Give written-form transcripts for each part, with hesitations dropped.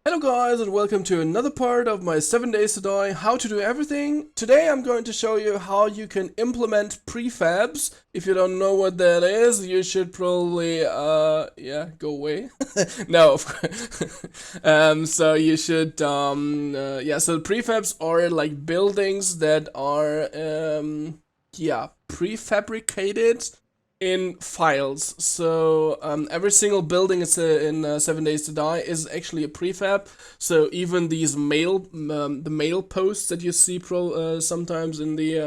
Hello guys and welcome to another part of my 7 days to die how to do everything. Today I'm going to show you how you can implement prefabs. If you don't know what that is, you should probably go away. No, of course. So you should so prefabs are like buildings that are prefabricated in files. So every single building is in 7 days to die is actually a prefab. So even these the mail posts that you see sometimes in the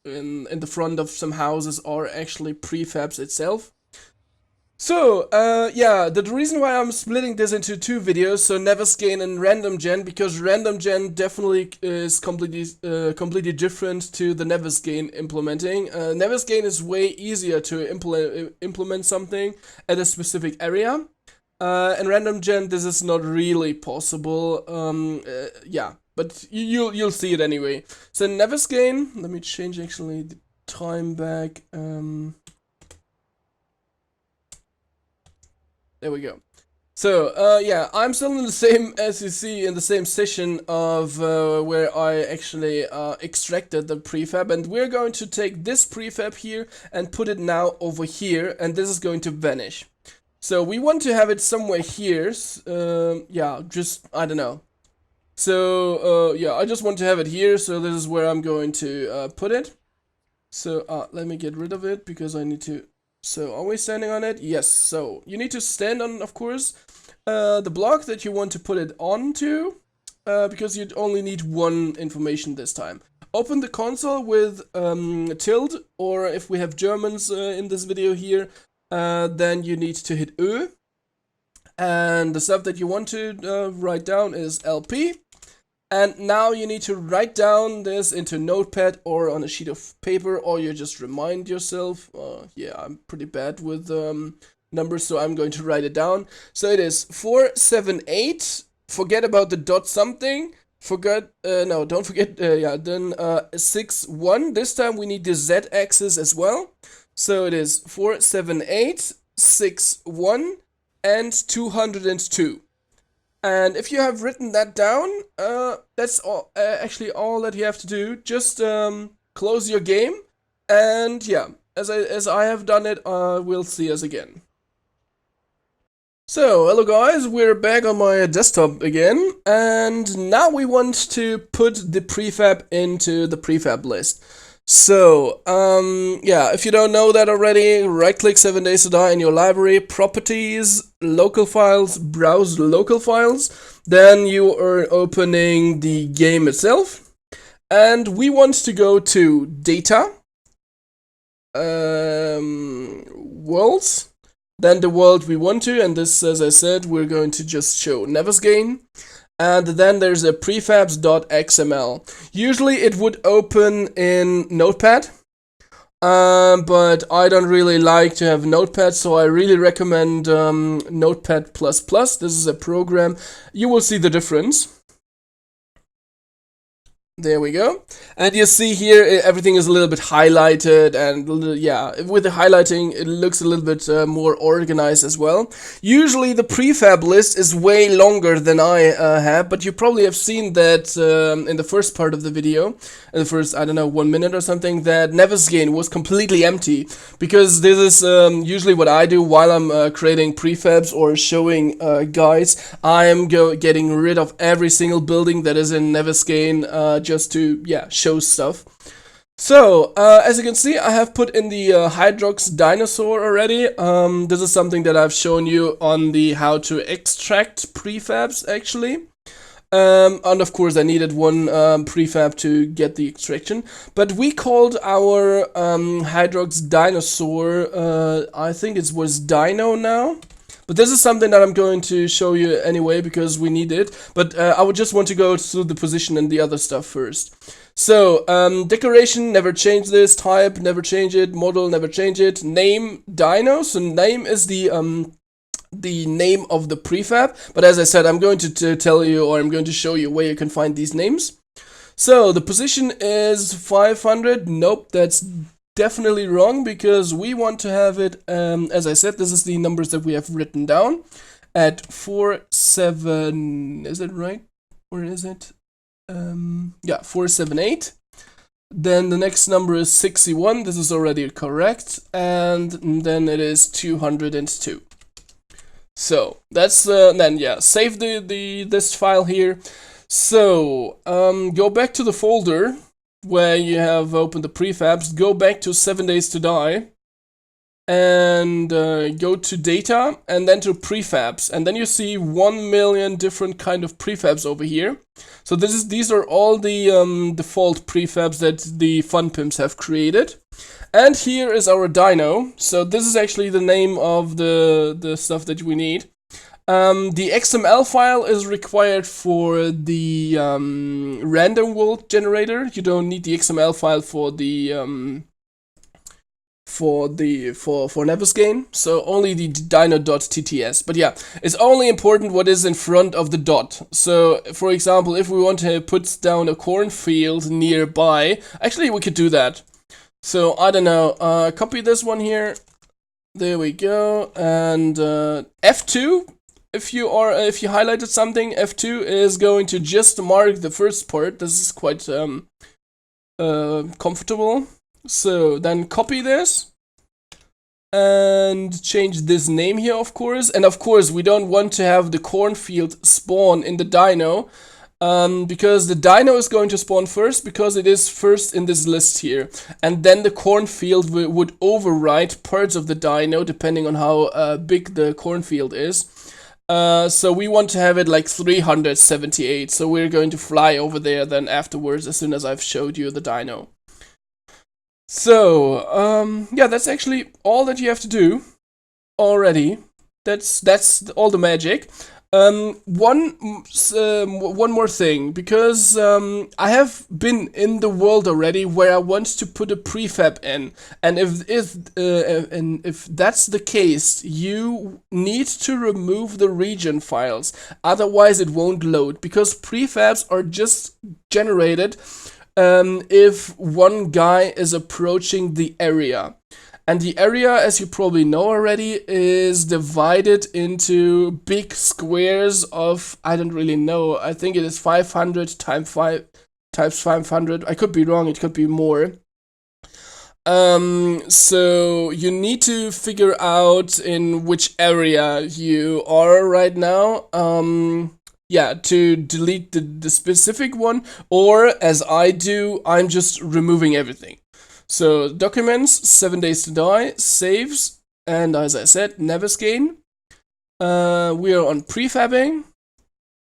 in the front of some houses are actually prefabs itself. So, the reason why I'm splitting this into two videos, so Navezgane and Random Gen, because Random Gen definitely is completely different to the Navezgane implementing. Navezgane is way easier to implement something at a specific area. And Random Gen, this is not really possible. But you'll see it anyway. So Navezgane, let me change actually the time back. There we go. So, I'm still in the same, as you see, in the same session of where I actually extracted the prefab, and we're going to take this prefab here and put it now over here, and this is going to vanish. So we want to have it somewhere here, I don't know. So, I just want to have it here, so this is where I'm going to put it. So, let me get rid of it, because I need to... So, are we standing on it? Yes. So, you need to stand on, of course, the block that you want to put it onto, because you only need one information this time. Open the console with tilde, or if we have Germans in this video here, then you need to hit Ö. And the stuff that you want to write down is LP. And now you need to write down this into Notepad or on a sheet of paper, or you just remind yourself. I'm pretty bad with numbers, so I'm going to write it down. So it is 478. Forget about the dot something. Don't forget. Then 61. This time we need the Z-axis as well. So it is 478, 61, and 202. And if you have written that down, that's actually all that you have to do. Just close your game, and as I have done it, we'll see us again. So, hello guys, we're back on my desktop again, and now we want to put the prefab into the prefab list. So, if you don't know that already, right-click 7 days to die in your library, properties, local files, browse local files, then you are opening the game itself, and we want to go to data, worlds, then the world we want to, and this, as I said, we're going to just show Navezgane. And then there's a prefabs.xml. Usually it would open in Notepad, but I don't really like to have Notepad, so I really recommend Notepad++. This is a program. You will see the difference. There we go. And you see here, everything is a little bit highlighted, and with the highlighting, it looks a little bit more organized as well. Usually the prefab list is way longer than I have, but you probably have seen that in the first part of the video, in the first, 1 minute or something, that Navezgane was completely empty, because this is usually what I do while I'm creating prefabs or showing guides. I am getting rid of every single building that is in Navezgane, just to show stuff. So as you can see, I have put in the Hydrox dinosaur already. This is something that I've shown you on the how to extract prefabs actually. And of course I needed one prefab to get the extraction, but we called our Hydrox dinosaur, I think it was Dino now. But this is something that I'm going to show you anyway, because we need it. But I would just want to go through the position and the other stuff first. So, decoration, never change this. Type, never change it. Model, never change it. Name, Dino. So name is the name of the prefab. But as I said, I'm going to tell you, or I'm going to show you where you can find these names. So, the position is 500. Nope, that's definitely wrong, because we want to have it, as I said, this is the numbers that we have written down. at 47, is it right? Or is it? Yeah, 478. Then the next number is 61, this is already correct, and then it is 202. So that's then yeah, save this file here. So go back to the folder where you have opened the prefabs, go back to 7 Days to Die, and go to data, and then to prefabs, and then you see 1 million different kind of prefabs over here. So these are all the default prefabs that the fun pimps have created. And here is our dyno. So this is actually the name of the stuff that we need. The XML file is required for the random world generator. You don't need the XML file for the for Navezgane, so only the dyno.tts. But yeah, it's only important what is in front of the dot. So for example, if we want to put down a cornfield nearby, actually we could do that. So I don't know, copy this one here, there we go, and F2, if you highlighted something, F2 is going to just mark the first part. This is quite comfortable. So then copy this and change this name here, of course. And of course, we don't want to have the cornfield spawn in the dyno, because the dyno is going to spawn first, because it is first in this list here. And then the cornfield would overwrite parts of the dyno, depending on how big the cornfield is. So we want to have it like 378. So we're going to fly over there then afterwards, as soon as I've showed you the dyno. So, yeah, that's actually all that you have to do already. That's all the magic. One more thing, because I have been in the world already where I want to put a prefab in, and if that's the case, you need to remove the region files, otherwise it won't load, because prefabs are just generated if one guy is approaching the area. And the area, as you probably know already, is divided into big squares of, I don't really know, I think it is 500 times 500. I could be wrong, it could be more. So you need to figure out in which area you are right now. Yeah, to delete the specific one, or as I do, I'm just removing everything. So documents, 7 Days to Die, saves, and as I said, Navezgane. We are on prefabbing,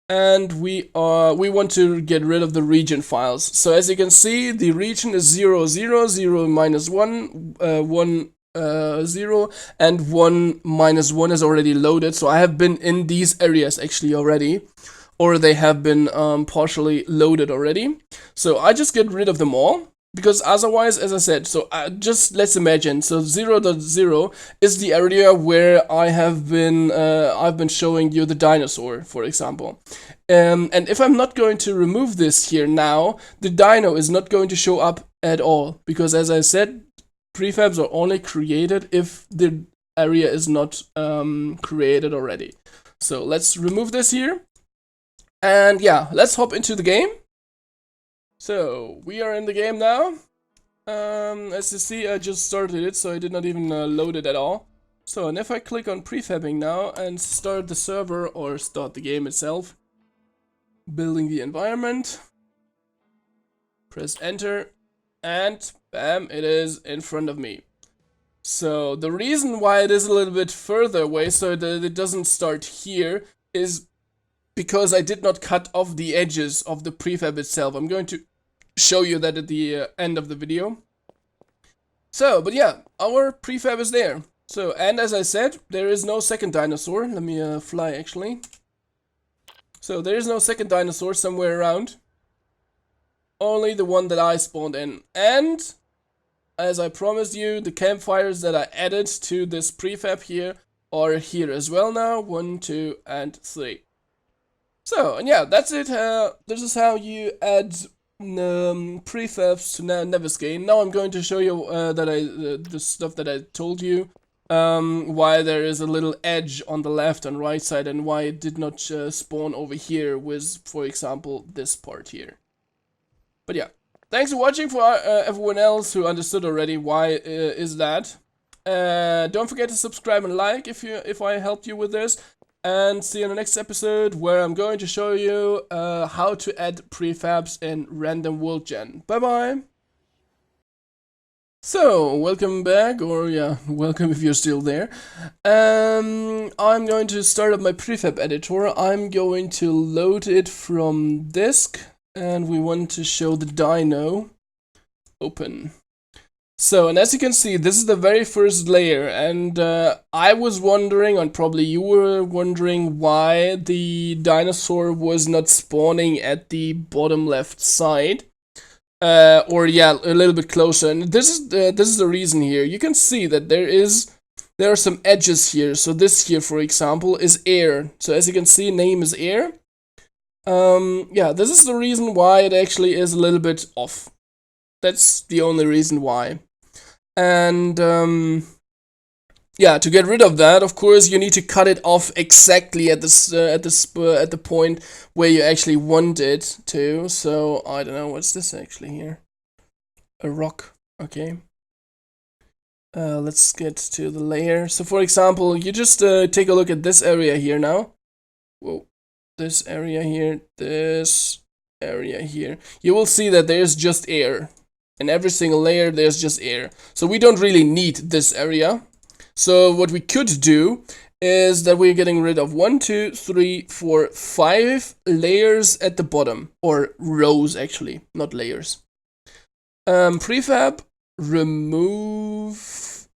and we want to get rid of the region files. So as you can see, the region is 0, 0, 0, minus 1, 1, 0, and 1, minus 1 is already loaded. So I have been in these areas actually already, or they have been partially loaded already. So I just get rid of them all, because otherwise, as I said, so just let's imagine, so 0.0 is the area where I've been showing you the dinosaur, for example. And if I'm not going to remove this here now, the dino is not going to show up at all, because as I said, prefabs are only created if the area is not created already. So let's remove this here. And yeah, let's hop into the game. So we are in the game now. As you see, I just started it, so I did not even load it at all. So, and if I click on prefabbing now and start the server or start the game itself, building the environment, press enter, and bam, it is in front of me. So the reason why it is a little bit further away, so that it doesn't start here, is because I did not cut off the edges of the prefab itself. I'm going to show you that at the end of the video. So, but yeah, our prefab is there. So, and as I said, there is no second dinosaur. Let me fly actually. So there is no second dinosaur somewhere around. Only the one that I spawned in. And as I promised you, the campfires that I added to this prefab here are here as well now. 1, 2, and 3. So, and yeah, that's it. This is how you add prefabs to Navezgane. Now I'm going to show you the stuff that I told you why there is a little edge on the left and right side, and why it did not spawn over here with, for example, this part here. But yeah, thanks for watching. For everyone else who understood already why is that. Don't forget to subscribe and like if I helped you with this. And see you in the next episode, where I'm going to show you how to add prefabs in random world gen. Bye bye. So, welcome back, or yeah, welcome if you're still there. I'm going to start up my Prefab Editor. I'm going to load it from disk, and we want to show the dyno. Open. So, and as you can see, this is the very first layer, and I was wondering, and probably you were wondering, why the dinosaur was not spawning at the bottom left side. Or yeah, a little bit closer, and this is the reason here. You can see that there are some edges here. So this here, for example, is air. So as you can see, name is air. Yeah, this is the reason why it actually is a little bit off. That's the only reason why. And yeah, to get rid of that, of course, you need to cut it off exactly at the point where you actually want it to. So I don't know, what's this actually here? A rock. Okay. Let's get to the layer. So for example, you just take a look at this area here now. Whoa, this area here, this area here. You will see that there's just air. In every single layer, there's just air. So we don't really need this area. So what we could do is that we're getting rid of 1, 2, 3, 4, 5 layers at the bottom, or rows actually, not layers. Prefab, remove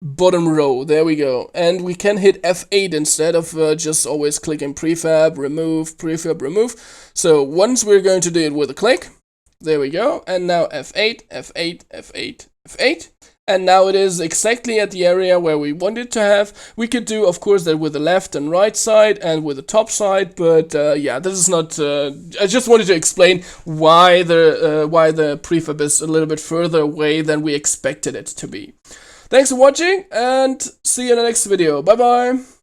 bottom row, there we go. And we can hit F8 instead of just always clicking prefab, remove. So once we're going to do it with a click, there we go. And now F8, F8, F8, F8. And now it is exactly at the area where we want it to have. We could do, of course, that with the left and right side and with the top side, but yeah, this is not. I just wanted to explain why the prefab is a little bit further away than we expected it to be. Thanks for watching, and see you in the next video. Bye bye.